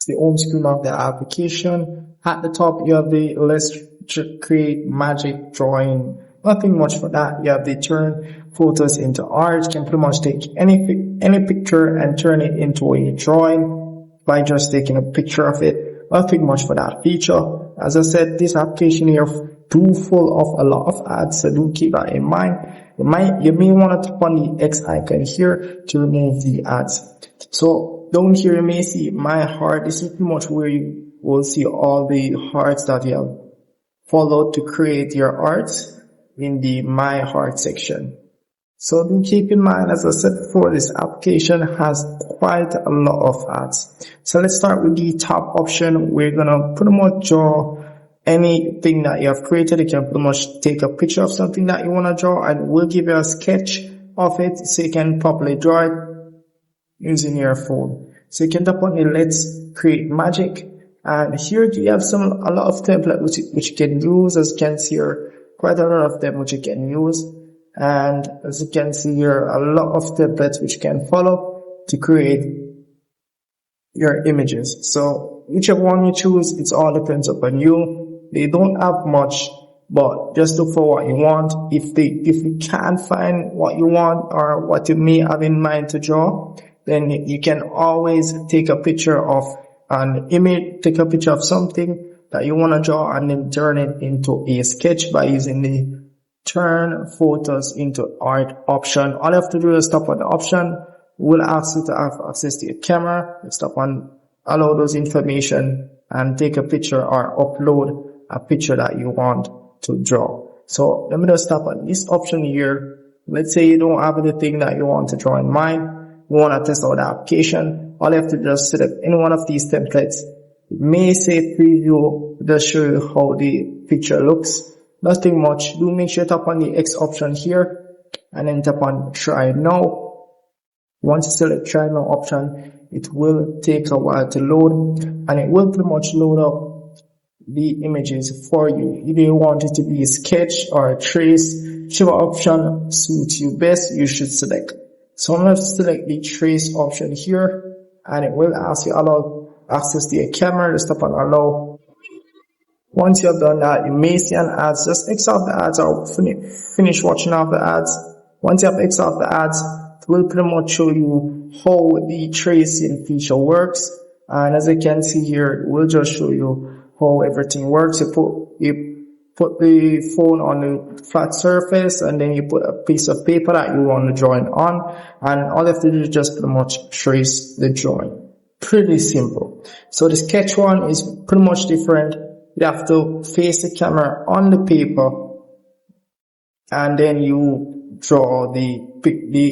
It's the home screen of the application. At the top, you have the let's create magic drawing. Nothing much for that. You have the turn photos into art. You can pretty much take any picture and turn it into a drawing by just taking a picture of it. Nothing much for that feature. As I said, this application here too full of a lot of ads, so do keep that in mind. You may want to tap on the X icon here to remove the ads. So down here you may see my heart. This is pretty much where you will see all the hearts that you have followed to create your art in the My Heart section. So do keep in mind, as I said before, this application has quite a lot of ads. So let's start with the top option. We're gonna pretty much draw anything that you have created. You can pretty much take a picture of something that you want to draw, and we'll give you a sketch of it so you can properly draw it using your phone. So you can tap on the Let's Create Magic, and here you have a lot of templates which you can use. As you can see here, quite a lot of them which you can use, and as you can see here, a lot of templates which you can follow to create your images. So whichever one you choose, it all depends upon you. They don't have much, but just look for what you want. If you can't find what you want or what you may have in mind to draw, then you can always take a picture of an image, take a picture of something that you want to draw, and then turn it into a sketch by using the turn photos into art option. All you have to do is tap on the option. We'll ask you to have access to your camera. Let's tap on allow those information and take a picture or upload a picture that you want to draw. So let me just tap on this option here. Let's say you don't have anything that you want to draw in mind. You want to test out the application. All you have to do is select any one of these templates. It may say preview, just show you how the picture looks. Nothing much. Do make sure to tap on the X option here and then tap on try now. Once you select try now option, it will take a while to load, and it will pretty much load up the images for you. Either you want it to be a sketch or a trace, whichever option suits you best, you should select. So I'm going to select the trace option here, and it will ask you allow access to your camera. Just tap on allow. Once you have done that, you may see an ads. Just X off the ads or finish watching off the ads. Once you have X off the ads, it will pretty much show you how the tracing feature works. And as you can see here, it will just show you how everything works. You put the phone on the flat surface, and then you put a piece of paper that you want to draw it on, and all you have to do is just pretty much trace the drawing. Pretty simple. So the sketch one is pretty much different. You have to face the camera on the paper, and then you draw the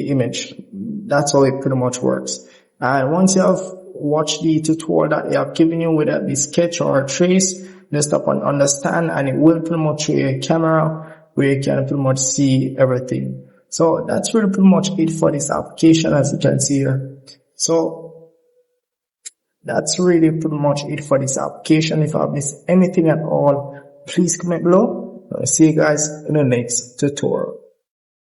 image. That's how it pretty much works. And once you have watched the tutorial that they have given you, whether the sketch or a trace, just tap on understand, and it will pretty much show you a camera where you can pretty much see everything. So that's really pretty much it for this application, as you can see here. So that's really pretty much it for this application. If I've missed anything at all, please comment below. I'll see you guys in the next tutorial.